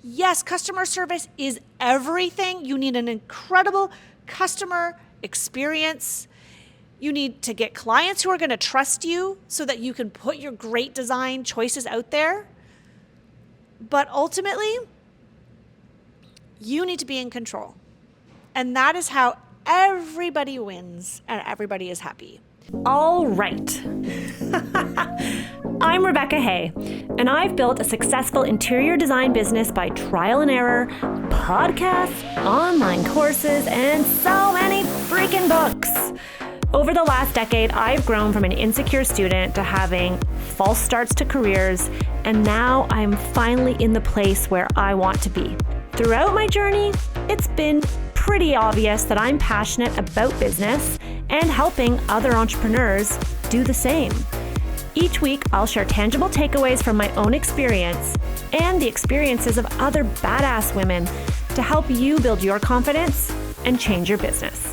Yes, customer service is everything. You need an incredible customer experience. You need to get clients who are going to trust you so that you can put your great design choices out there. But ultimately, you need to be in control. And that is how everybody wins and everybody is happy. All right. I'm Rebecca Hay, and I've built a successful interior design business by trial and error, podcasts, online courses, and so many freaking books. Over the last decade, I've grown from an insecure student to having false starts to careers, and now I'm finally in the place where I want to be. Throughout my journey, it's been pretty obvious that I'm passionate about business and helping other entrepreneurs do the same. Each week, I'll share tangible takeaways from my own experience and the experiences of other badass women to help you build your confidence and change your business.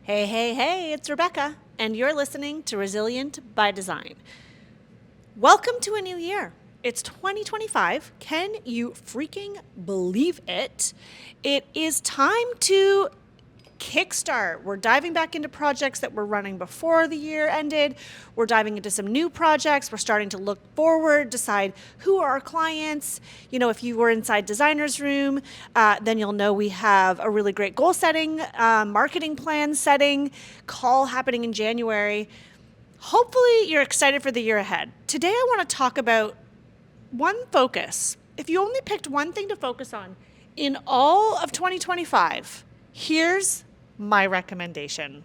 Hey, it's Rebecca, and you're listening to Resilient by Design. Welcome to a new year. It's 2025. Can you freaking believe it? It is time to kickstart. We're diving back into projects that were running before the year ended. We're diving into some new projects. We're starting to look forward, decide who are our clients. You know, if you were inside Designer's Room, then you'll know we have a really great goal setting, marketing plan setting, call happening in January. Hopefully you're excited for the year ahead. Today I want to talk about one focus. If you only picked one thing to focus on in all of 2025, here's my recommendation.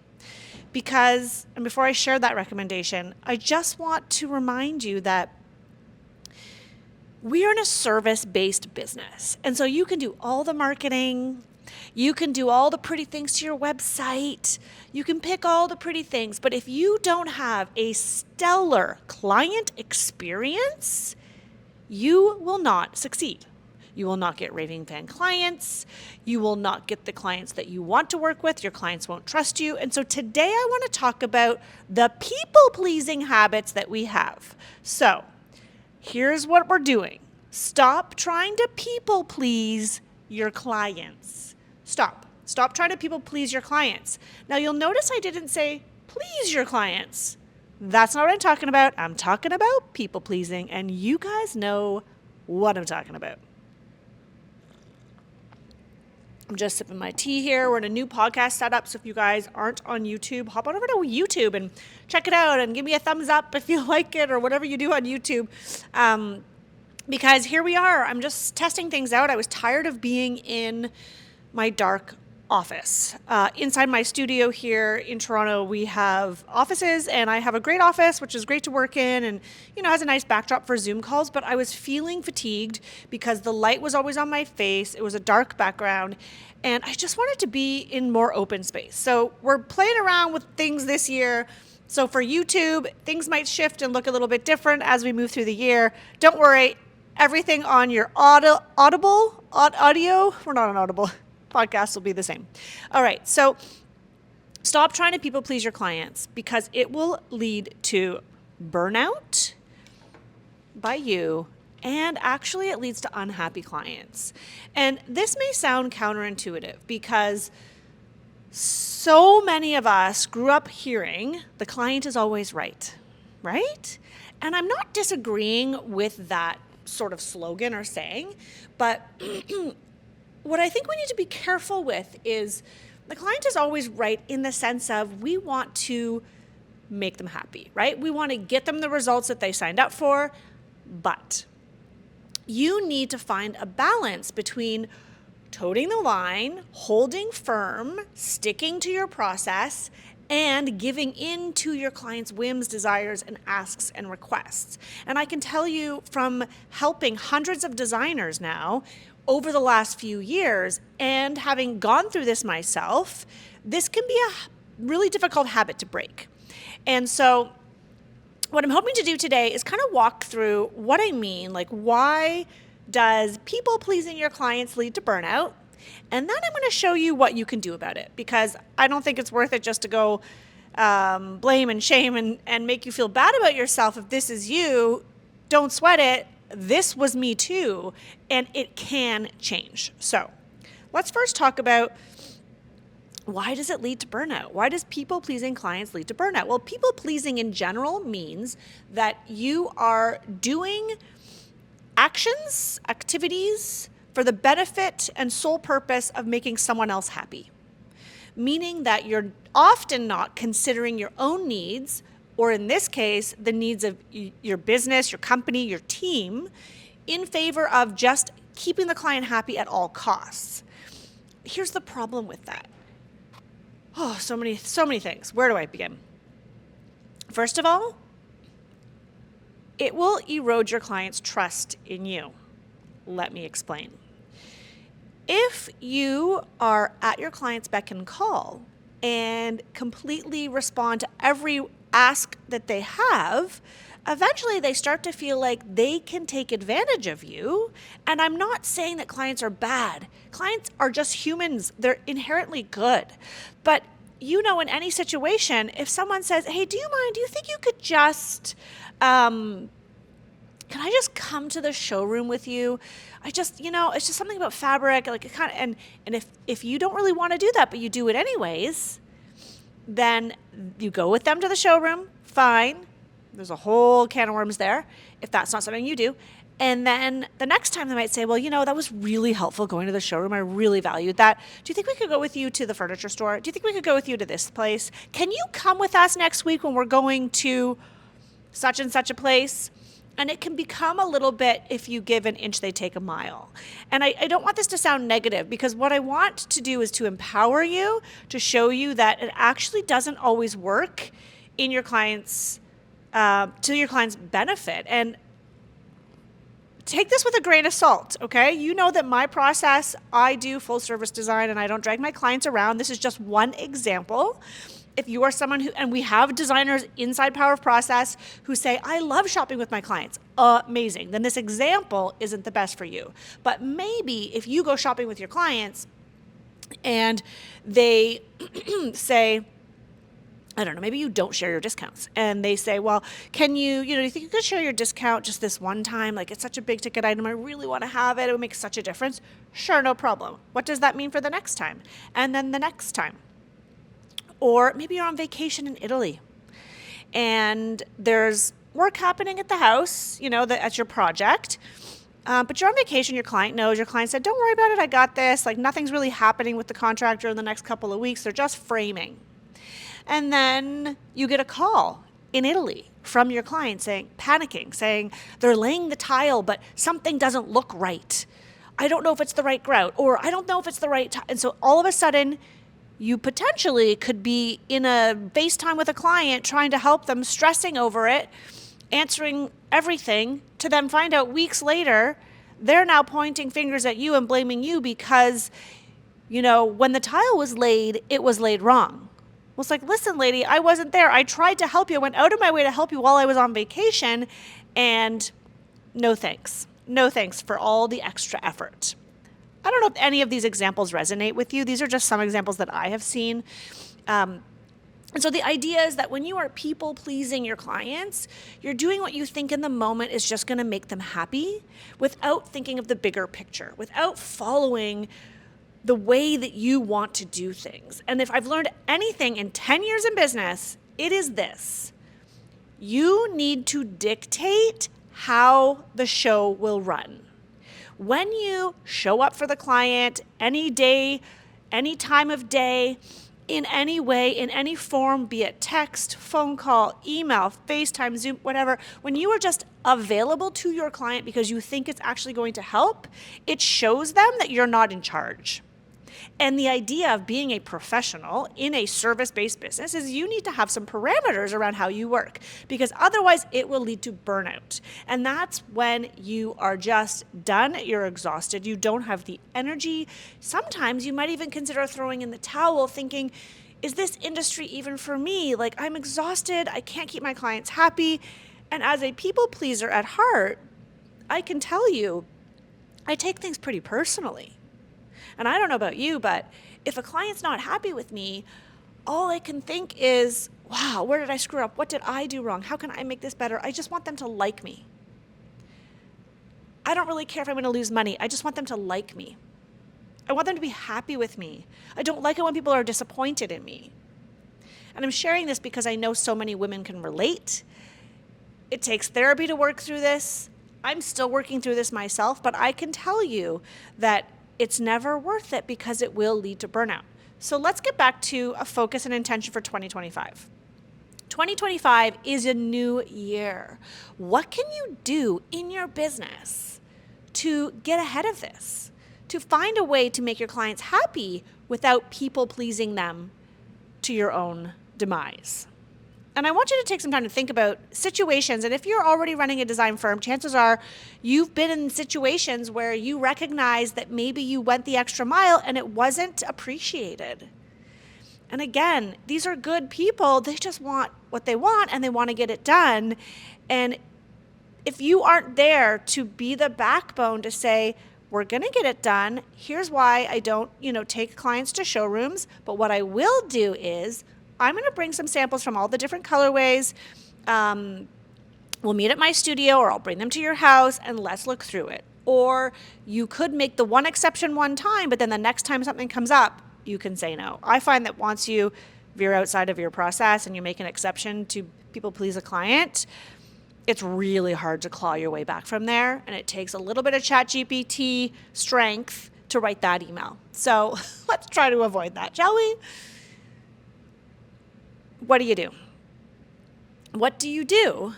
And before I share that recommendation, I just want to remind you that we are in a service-based business. And so you can do all the marketing, you can do all the pretty things to your website, you can pick all the pretty things, but if you don't have a stellar client experience, you will not succeed. You will not get raving fan clients. You will not get the clients that you want to work with. Your clients won't trust you. And so today I want to talk about the people-pleasing habits that we have. So here's what we're doing. Stop trying to people-please your clients. Stop trying to people-please your clients. Now you'll notice I didn't say please your clients. That's not what I'm talking about. I'm talking about people-pleasing, and you guys know what I'm talking about. I'm just sipping my tea here. We're in a new podcast setup, so if you guys aren't on YouTube, hop on over to YouTube and check it out and give me a thumbs up if you like it or whatever you do on YouTube. Because here we are. I'm just testing things out. I was tired of being in my dark office. Inside my studio here in Toronto, we have offices, and I have a great office, which is great to work in and, has a nice backdrop for Zoom calls, but I was feeling fatigued because the light was always on my face. It was a dark background, and I just wanted to be in more open space. So we're playing around with things this year. So for YouTube, things might shift and look a little bit different as we move through the year. Don't worry, everything on your audio, we're not on Audible. Podcasts will be the same. All right. So stop trying to people please your clients because it will lead to burnout by you. And actually it leads to unhappy clients. And this may sound counterintuitive because so many of us grew up hearing the client is always right? And I'm not disagreeing with that sort of slogan or saying, but what I think we need to be careful with is the client is always right in the sense of we want to make them happy, right? We want to get them the results that they signed up for, but you need to find a balance between toting the line, holding firm, sticking to your process, and giving in to your client's whims, desires, and asks and requests. And I can tell you from helping hundreds of designers now, over the last few years and having gone through this myself, this can be a really difficult habit to break. And so what I'm hoping to do today is kind of walk through what I mean, like why does people pleasing your clients lead to burnout? And then I'm going to show you what you can do about it, because I don't think it's worth it just to go blame and shame and make you feel bad about yourself. If this is you, don't sweat it. this was me too, and it can change. So let's first talk about, why does it lead to burnout? Why does people-pleasing clients lead to burnout? Well, people-pleasing in general means that you are doing actions, activities for the benefit and sole purpose of making someone else happy. Meaning that you're often not considering your own needs, or in this case, the needs of your business, your company, your team, in favor of just keeping the client happy at all costs. Here's the problem with that. Oh, so many things. Where do I begin? First of all, it will erode your client's trust in you. Let me explain. If you are at your client's beck and call and completely respond to every ask that they have, eventually they start to feel like they can take advantage of you. And I'm not saying that clients are bad. Clients are just humans. They're inherently good. But in any situation, if someone says, hey, do you think you could just, can I just come to the showroom with you? It's just something about fabric, like it kind of, and if you don't really want to do that, but you do it anyways, then you go with them to the showroom, fine. There's a whole can of worms there, if that's not something you do. And then the next time they might say, well, that was really helpful going to the showroom. I really valued that. Do you think we could go with you to the furniture store? Do you think we could go with you to this place? Can you come with us next week when we're going to such and such a place? And it can become a little bit, if you give an inch, they take a mile. And I don't want this to sound negative, because what I want to do is to empower you, to show you that it actually doesn't always work in your client's, to your client's benefit. And take this with a grain of salt, okay? You know that my process, I do full service design and I don't drag my clients around. This is just one example. If you are someone who, and we have designers inside Power of Process who say, I love shopping with my clients, amazing, then this example isn't the best for you. But maybe if you go shopping with your clients and they say, I don't know, maybe you don't share your discounts. And they say, well, can you, do you think you could share your discount just this one time? Like, it's such a big ticket item. I really want to have it. It would make such a difference. Sure, no problem. What does that mean for the next time? And then the next time. Or maybe you're on vacation in Italy and there's work happening at the house, that's your project. But you're on vacation, your client knows, your client said, don't worry about it, I got this. Like, nothing's really happening with the contractor in the next couple of weeks. They're just framing. And then you get a call in Italy from your client panicking, saying they're laying the tile, but something doesn't look right. I don't know if it's the right grout, or I don't know if it's the right time. And so all of a sudden, you potentially could be in a FaceTime with a client trying to help them, stressing over it, answering everything, to then find out weeks later, they're now pointing fingers at you and blaming you because, when the tile was laid, it was laid wrong. Well, it's like, listen, lady, I wasn't there. I tried to help you. I went out of my way to help you while I was on vacation, and no thanks. No thanks for all the extra effort. I don't know if any of these examples resonate with you. These are just some examples that I have seen. And so the idea is that when you are people-pleasing your clients, you're doing what you think in the moment is just going to make them happy without thinking of the bigger picture, without following the way that you want to do things. And if I've learned anything in 10 years in business, it is this. You need to dictate how the show will run. When you show up for the client any day, any time of day, in any way, in any form, be it text, phone call, email, FaceTime, Zoom, whatever, when you are just available to your client because you think it's actually going to help, it shows them that you're not in charge. And the idea of being a professional in a service-based business is you need to have some parameters around how you work, because otherwise it will lead to burnout. And that's when you are just done, you're exhausted, you don't have the energy. Sometimes you might even consider throwing in the towel, thinking, is this industry even for me? Like, I'm exhausted, I can't keep my clients happy. And as a people pleaser at heart, I can tell you, I take things pretty personally. And I don't know about you, but if a client's not happy with me, all I can think is, wow, where did I screw up? What did I do wrong? How can I make this better? I just want them to like me. I don't really care if I'm going to lose money. I just want them to like me. I want them to be happy with me. I don't like it when people are disappointed in me. And I'm sharing this because I know so many women can relate. It takes therapy to work through this. I'm still working through this myself, but I can tell you that it's never worth it because it will lead to burnout. So let's get back to a focus and intention for 2025. 2025 is a new year. What can you do in your business to get ahead of this? To find a way to make your clients happy without people pleasing them to your own demise. And I want you to take some time to think about situations. And if you're already running a design firm, chances are you've been in situations where you recognize that maybe you went the extra mile and it wasn't appreciated. And again, these are good people. They just want what they want and they want to get it done. And if you aren't there to be the backbone to say, we're going to get it done. Here's why I don't, take clients to showrooms. But what I will do is I'm going to bring some samples from all the different colorways. We'll meet at my studio or I'll bring them to your house and let's look through it. Or you could make the one exception one time, but then the next time something comes up, you can say no. I find that once you veer outside of your process and you make an exception to people please a client, it's really hard to claw your way back from there. And it takes a little bit of ChatGPT strength to write that email. So let's try to avoid that, shall we? What do? What do you do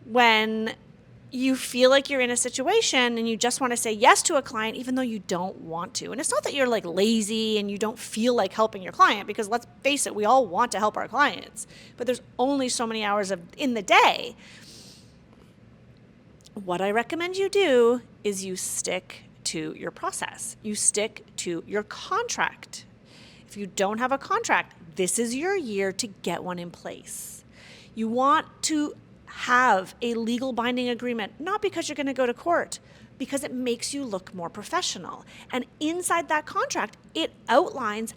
when you feel like you're in a situation and you just want to say yes to a client even though you don't want to? And it's not that you're like lazy and you don't feel like helping your client, because let's face it, we all want to help our clients, but there's only so many hours in the day. What I recommend you do is you stick to your process. You stick to your contract. If you don't have a contract, this is your year to get one in place. You want to have a legal binding agreement, not because you're going to go to court, because it makes you look more professional. And inside that contract, it outlines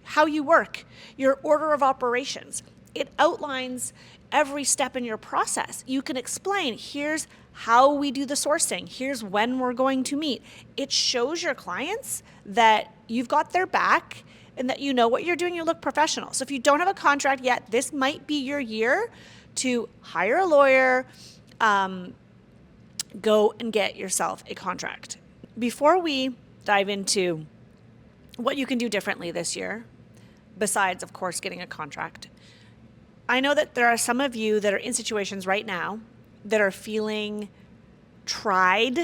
how you work, your order of operations. It outlines every step in your process. You can explain, here's how we do the sourcing, here's when we're going to meet. It shows your clients that you've got their back and that you know what you're doing, you look professional. So if you don't have a contract yet, this might be your year to hire a lawyer, go and get yourself a contract. Before we dive into what you can do differently this year, besides, of course, getting a contract, I know that there are some of you that are in situations right now that are feeling tried,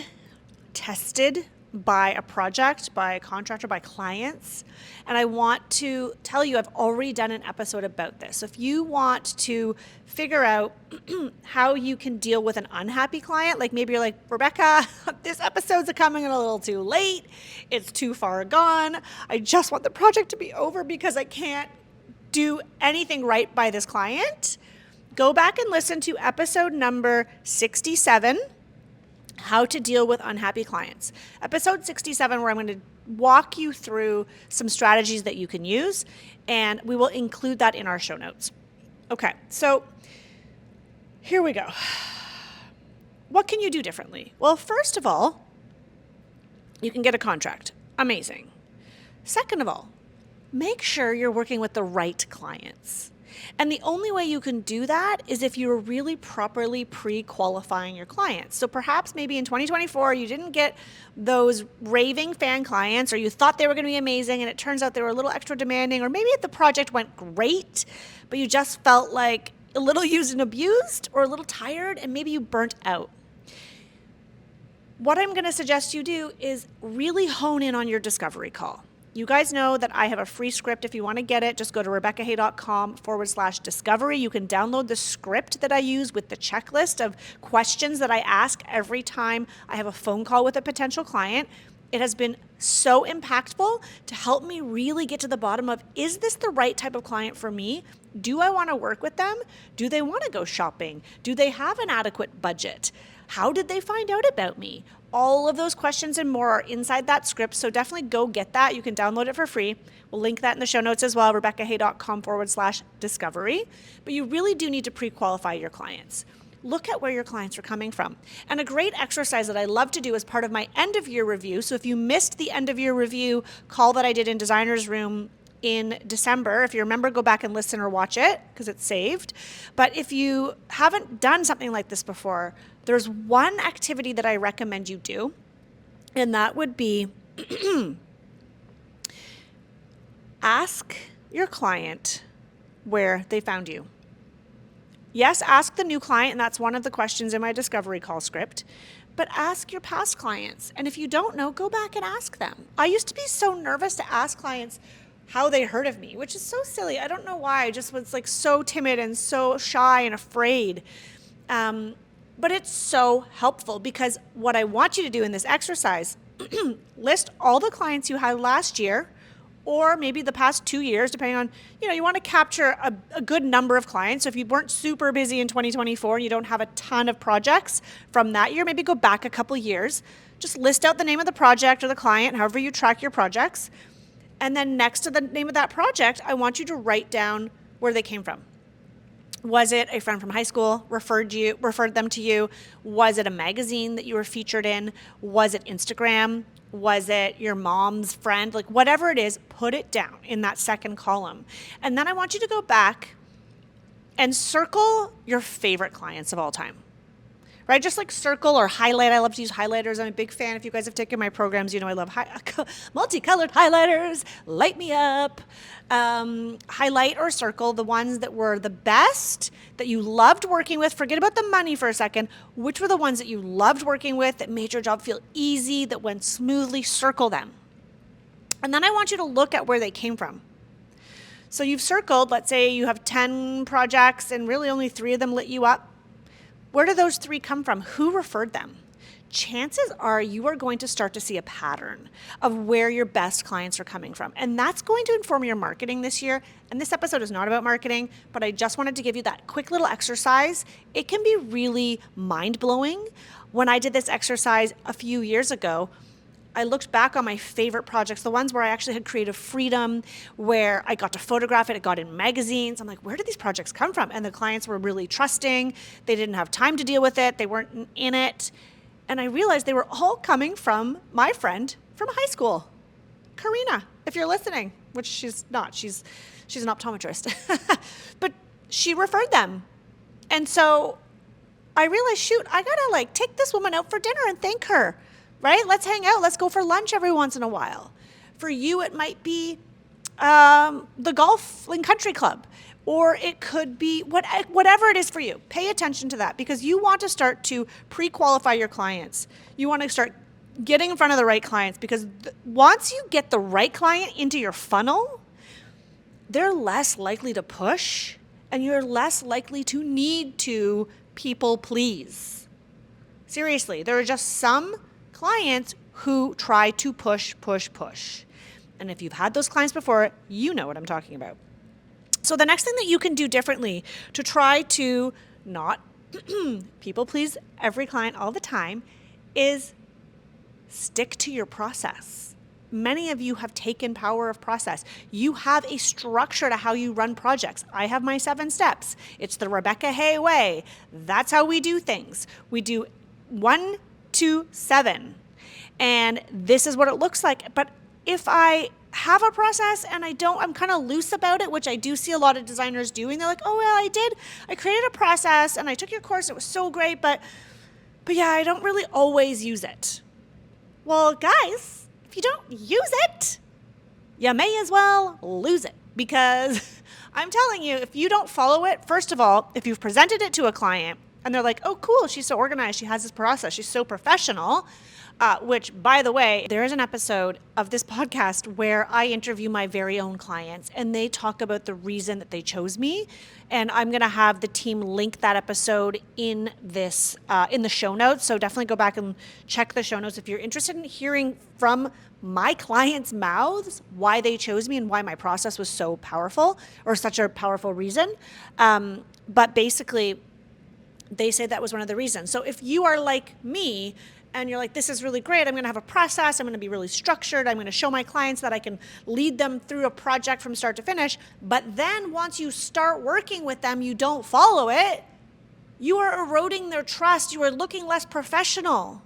tested by a project, by a contractor, by clients. And I want to tell you, I've already done an episode about this. So if you want to figure out how you can deal with an unhappy client, like maybe you're like, Rebecca, this episode's coming in a little too late. It's too far gone. I just want the project to be over because I can't do anything right by this client. Go back and listen to episode number 67, How to Deal with Unhappy Clients. Episode 67, where I'm going to walk you through some strategies that you can use, and we will include that in our show notes. Okay, so here we go. What can you do differently? Well, first of all, you can get a contract. Amazing. Second of all, make sure you're working with the right clients. And the only way you can do that is if you're really properly pre-qualifying your clients. So perhaps maybe in 2024, you didn't get those raving fan clients, or you thought they were going to be amazing and it turns out they were a little extra demanding, or maybe the project went great, but you just felt like a little used and abused or a little tired and maybe you burnt out. What I'm going to suggest you do is really hone in on your discovery call. You guys know that I have a free script. If you want to get it, just go to RebeccaHay.com/discovery. You can download the script that I use with the checklist of questions that I ask every time I have a phone call with a potential client. It has been so impactful to help me really get to the bottom of, is this the right type of client for me? Do I want to work with them? Do they want to go shopping? Do they have an adequate budget? How did they find out about me? All of those questions and more are inside that script, so definitely go get that. You can download it for free. We'll link that in the show notes as well, RebeccaHay.com/discovery. But you really do need to pre-qualify your clients. look at where your clients are coming from. And a great exercise that I love to do as part of my end of year review. So if you missed the end of year review call that I did in Designer's Room in December, if you remember, go back and listen or watch it because it's saved. But if you haven't done something like this before, there's one activity that I recommend you do, and that would be ask your client where they found you. Yes, ask the new client, and that's one of the questions in my discovery call script, but ask your past clients. And if you don't know, go back and ask them. I used to be so nervous to ask clients how they heard of me, which is so silly. I don't know why. I just was like so timid and so shy and afraid. But it's so helpful because what I want you to do in this exercise, list all the clients you had last year, or maybe the past 2 years, depending on, you want to capture a good number of clients. So if you weren't super busy in 2024 and you don't have a ton of projects from that year, maybe go back a couple years. Just list out the name of the project or the client, however you track your projects. And then next to the name of that project, I want you to write down where they came from. Was it a friend from high school referred them to you? Was it a magazine that you were featured in? Was it Instagram? Was it your mom's friend? Like whatever it is, put it down in that second column. And then I want you to go back and circle your favorite clients of all time. Right? Just like circle or highlight. I love to use highlighters. I'm a big fan. If you guys have taken my programs, I love multicolored highlighters. Light me up. Highlight or circle the ones that were the best, that you loved working with. Forget about the money for a second. Which were the ones that you loved working with, that made your job feel easy, that went smoothly? Circle them. And then I want you to look at where they came from. So you've circled, let's say you have 10 projects and really only 3 of them lit you up. Where do those 3 come from? Who referred them? Chances are you are going to start to see a pattern of where your best clients are coming from. And that's going to inform your marketing this year. And this episode is not about marketing, but I just wanted to give you that quick little exercise. It can be really mind-blowing. When I did this exercise a few years ago, I looked back on my favorite projects, the ones where I actually had creative freedom, where I got to photograph it, it got in magazines. I'm like, where did these projects come from? And the clients were really trusting. They didn't have time to deal with it. They weren't in it. And I realized they were all coming from my friend from high school, Karina, if you're listening, which she's not. She's an optometrist. But she referred them. And so I realized, shoot, I got to take this woman out for dinner and thank her. Right? Let's hang out. Let's go for lunch every once in a while. For you, it might be the golf and country club, or it could be whatever it is for you. Pay attention to that because you want to start to pre-qualify your clients. You want to start getting in front of the right clients because once you get the right client into your funnel, they're less likely to push and you're less likely to need to people please. Seriously, there are just some clients who try to push. And if you've had those clients before, you know what I'm talking about. So the next thing that you can do differently to try to not people please every client all the time is stick to your process. Many of you have taken power of process. You have a structure to how you run projects. I have my 7 steps. It's the Rebecca Hay way. That's how we do things. We do 1 to 7. And this is what it looks like. But if I have a process and I'm kind of loose about it, which I do see a lot of designers doing. They're like, oh, well, I created a process and I took your course. It was so great. But yeah, I don't really always use it. Well, guys, if you don't use it, you may as well lose it because I'm telling you, if you don't follow it, first of all, if you've presented it to a client, and they're like, oh, cool, she's so organized. She has this process. She's so professional, which, by the way, there is an episode of this podcast where I interview my very own clients, and they talk about the reason that they chose me. And I'm going to have the team link that episode in this in the show notes. So definitely go back and check the show notes if you're interested in hearing from my clients' mouths why they chose me and why my process was so powerful or such a powerful reason. But basically, they say that was one of the reasons. So if you are like me and you're like, this is really great, I'm going to have a process, I'm going to be really structured, I'm going to show my clients that I can lead them through a project from start to finish, but then once you start working with them, you don't follow it, You are eroding their trust. You are looking less professional.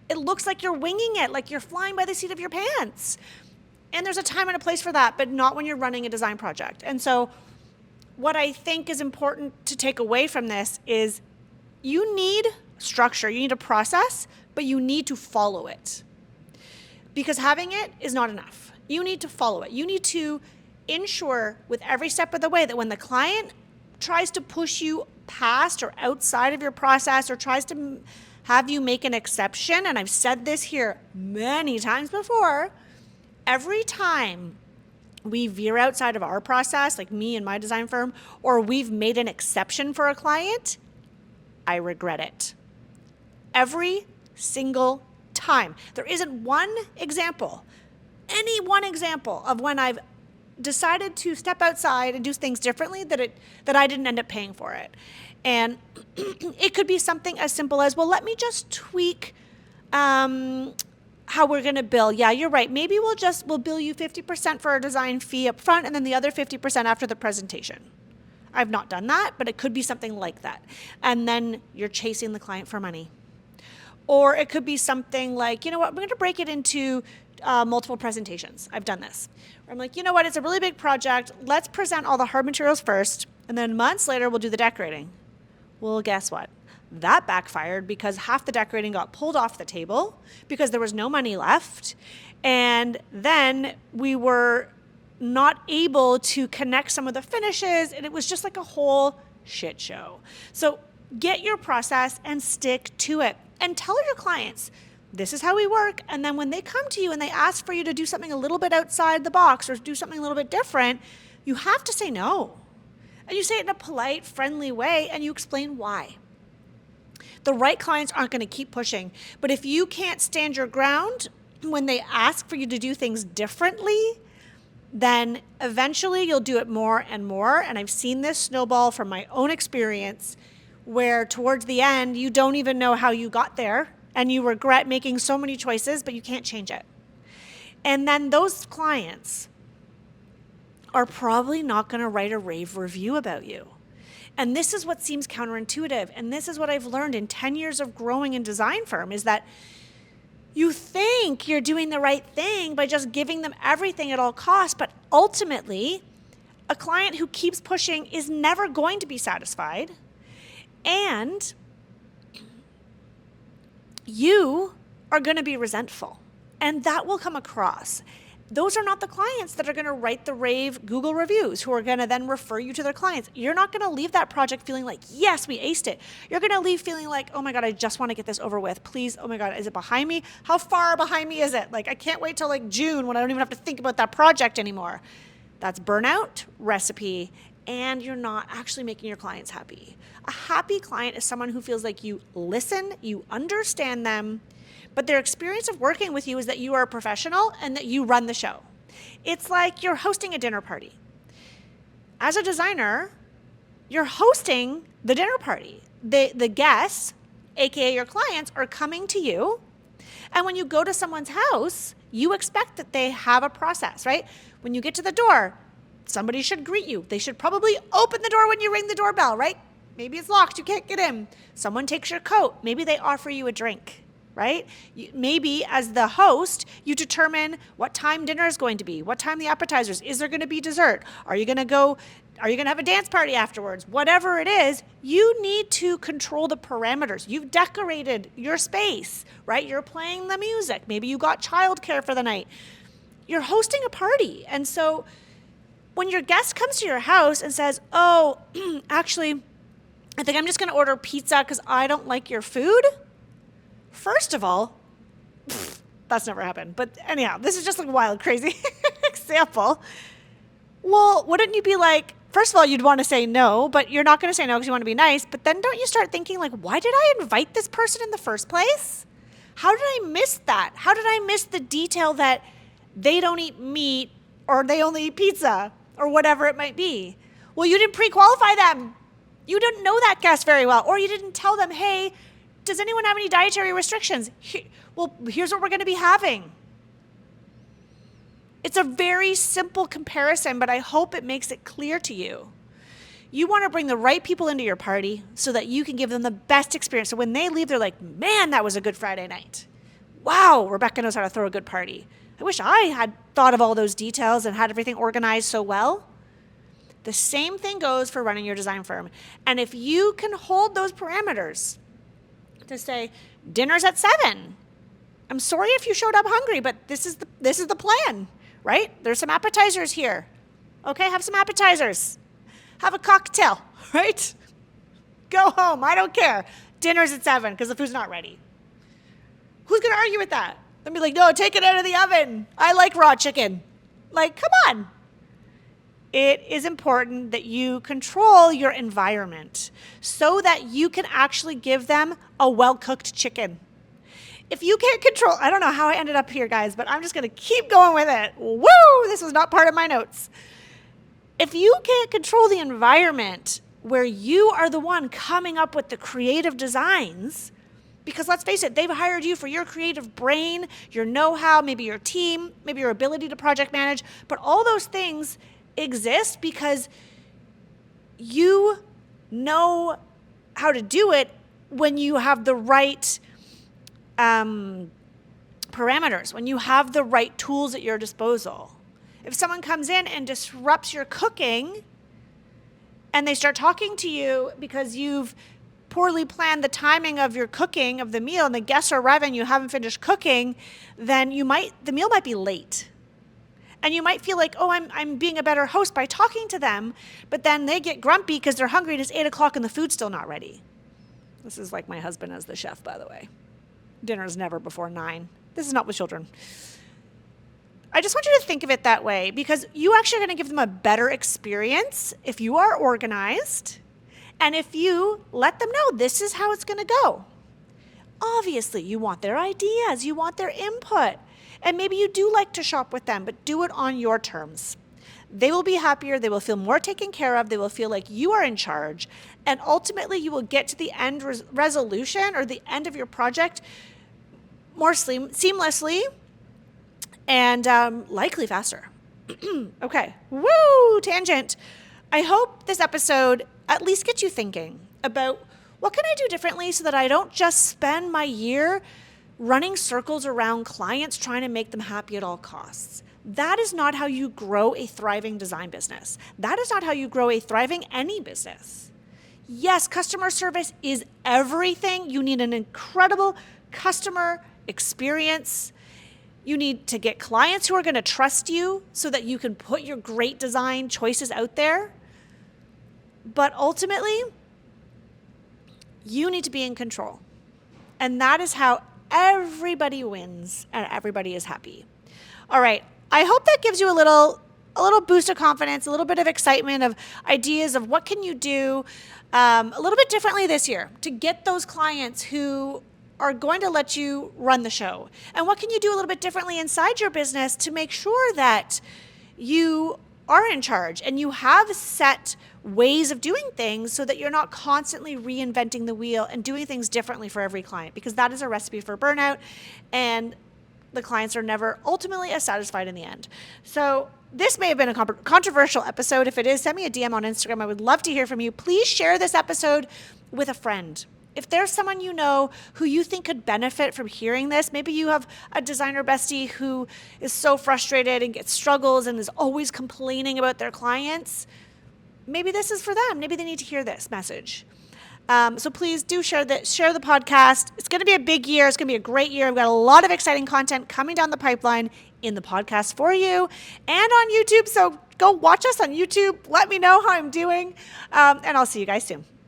It looks like you're winging it, like you're flying by the seat of your pants. And there's a time and a place for that, but not when you're running a design project. And so what I think is important to take away from this is you need structure, you need a process, but you need to follow it. Because having it is not enough. You need to follow it. You need to ensure with every step of the way that when the client tries to push you past or outside of your process or tries to have you make an exception, and I've said this here many times before, every time we veer outside of our process, like me and my design firm, or we've made an exception for a client, I regret it. Every single time. There isn't one example, any one example of when I've decided to step outside and do things differently that I didn't end up paying for it. And it could be something as simple as, well, let me just tweak how we're going to bill. Yeah, you're right. Maybe we'll bill you 50% for our design fee up front and then the other 50% after the presentation. I've not done that, but it could be something like that. And then you're chasing the client for money. Or it could be something like, you know what, we're going to break it into multiple presentations. I've done this. Where I'm like, you know what, it's a really big project. Let's present all the hard materials first, and then months later, we'll do the decorating. Well, guess what? That backfired because half the decorating got pulled off the table because there was no money left. And then we were not able to connect some of the finishes, and it was just like a whole shit show. So get your process and stick to it. And tell your clients, this is how we work. And then when they come to you and they ask for you to do something a little bit outside the box or do something a little bit different, you have to say no. And you say it in a polite, friendly way, and you explain why. The right clients aren't going to keep pushing. But if you can't stand your ground when they ask for you to do things differently, then eventually you'll do it more and more. And I've seen this snowball from my own experience, where towards the end, you don't even know how you got there and you regret making so many choices, but you can't change it. And then those clients are probably not going to write a rave review about you. And this is what seems counterintuitive. And this is what I've learned in 10 years of growing in design firm, is that you think you're doing the right thing by just giving them everything at all costs, but ultimately, a client who keeps pushing is never going to be satisfied. And you are going to be resentful, and that will come across. Those are not the clients that are going to write the rave Google reviews, who are going to then refer you to their clients. You're not going to leave that project feeling like, yes, we aced it. You're going to leave feeling like, oh my God, I just want to get this over with. Please, oh my God, is it behind me? How far behind me is it? Like, I can't wait till like June when I don't even have to think about that project anymore. That's burnout recipe, and you're not actually making your clients happy. A happy client is someone who feels like you listen, you understand them, but their experience of working with you is that you are a professional and that you run the show. It's like you're hosting a dinner party. As a designer, you're hosting the dinner party. The guests, aka your clients, are coming to you. And when you go to someone's house, you expect that they have a process, right? When you get to the door, somebody should greet you. They should probably open the door when you ring the doorbell, right? Maybe it's locked, you can't get in. Someone takes your coat. Maybe they offer you a drink, right? Maybe as the host, you determine what time dinner is going to be, what time the appetizers, is there going to be dessert? Are you going to have a dance party afterwards? Whatever it is, you need to control the parameters. You've decorated your space, right? You're playing the music. Maybe you got childcare for the night. You're hosting a party. And so when your guest comes to your house and says, oh, actually, I think I'm just going to order pizza because I don't like your food. First of all, that's never happened. But anyhow, this is just like a wild, crazy example. Well, wouldn't you be like, first of all, you'd want to say no, but you're not going to say no because you want to be nice. But then don't you start thinking like, why did I invite this person in the first place? How did I miss that? How did I miss the detail that they don't eat meat or they only eat pizza or whatever it might be? Well, you didn't pre-qualify them. You didn't know that guest very well, or you didn't tell them, hey, does anyone have any dietary restrictions? Here's what we're going to be having. It's a very simple comparison, but I hope it makes it clear to you. You want to bring the right people into your party so that you can give them the best experience. So when they leave, they're like, man, that was a good Friday night. Wow, Rebecca knows how to throw a good party. I wish I had thought of all those details and had everything organized so well. The same thing goes for running your design firm. And if you can hold those parameters to say, dinner's at 7. I'm sorry if you showed up hungry, but this is the plan, right? There's some appetizers here. Okay, have some appetizers. Have a cocktail, right? Go home, I don't care. Dinner's at 7 because the food's not ready. Who's going to argue with that? They'll be like, no, take it out of the oven. I like raw chicken. Like, come on. It is important that you control your environment so that you can actually give them a well-cooked chicken. If you can't control, I don't know how I ended up here, guys, but I'm just going to keep going with it. Woo! This was not part of my notes. If you can't control the environment where you are the one coming up with the creative designs, because let's face it, they've hired you for your creative brain, your know-how, maybe your team, maybe your ability to project manage, but all those things exist because you know how to do it when you have the right parameters, when you have the right tools at your disposal. If someone comes in and disrupts your cooking and they start talking to you because you've poorly planned the timing of your cooking of the meal and the guests are arriving and you haven't finished cooking, then the meal might be late. And you might feel like, oh, I'm being a better host by talking to them, but then they get grumpy because they're hungry and it's 8 o'clock and the food's still not ready. This is like my husband as the chef, by the way. Dinner's never before 9. This is not with children. I just want you to think of it that way because you actually are going to give them a better experience if you are organized and if you let them know this is how it's going to go. Obviously, you want their ideas, you want their input, and maybe you do like to shop with them, but do it on your terms. They will be happier, they will feel more taken care of, they will feel like you are in charge, and ultimately you will get to the end resolution or the end of your project more seamlessly and likely faster. Okay, woo, tangent. I hope this episode at least gets you thinking about what can I do differently so that I don't just spend my year running circles around clients trying to make them happy at all costs. That is not how you grow a thriving design business. That is not how you grow a thriving any business. Yes, customer service is everything. You need an incredible customer experience. You need to get clients who are going to trust you so that you can put your great design choices out there. But ultimately, you need to be in control. And that is how everybody wins and everybody is happy. All right. I hope that gives you a little boost of confidence, a little bit of excitement, of ideas of what can you do a little bit differently this year to get those clients who are going to let you run the show. And what can you do a little bit differently inside your business to make sure that you are in charge and you have set ways of doing things so that you're not constantly reinventing the wheel and doing things differently for every client, because that is a recipe for burnout and the clients are never ultimately as satisfied in the end. So this may have been a controversial episode. If it is, send me a DM on Instagram. I would love to hear from you. Please share this episode with a friend. If there's someone you know who you think could benefit from hearing this, maybe you have a designer bestie who is so frustrated and gets struggles and is always complaining about their clients, maybe this is for them. Maybe they need to hear this message. So please do share the podcast. It's going to be a big year. It's going to be a great year. We've got a lot of exciting content coming down the pipeline in the podcast for you and on YouTube. So go watch us on YouTube. Let me know how I'm doing. And I'll see you guys soon.